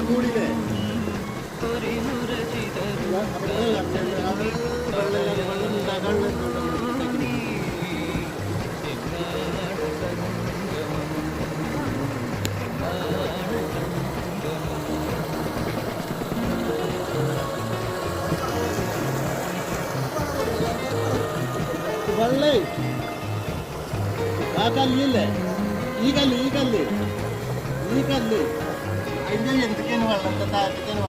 കൂടിയില്ലേ വെള്ളേ ആ കല്ലില്ലേ ഈ കല്ല് അതിന്റെ എന്തൊക്കെയാണ് വെള്ളത്തെ താഴത്തേക്കാണ്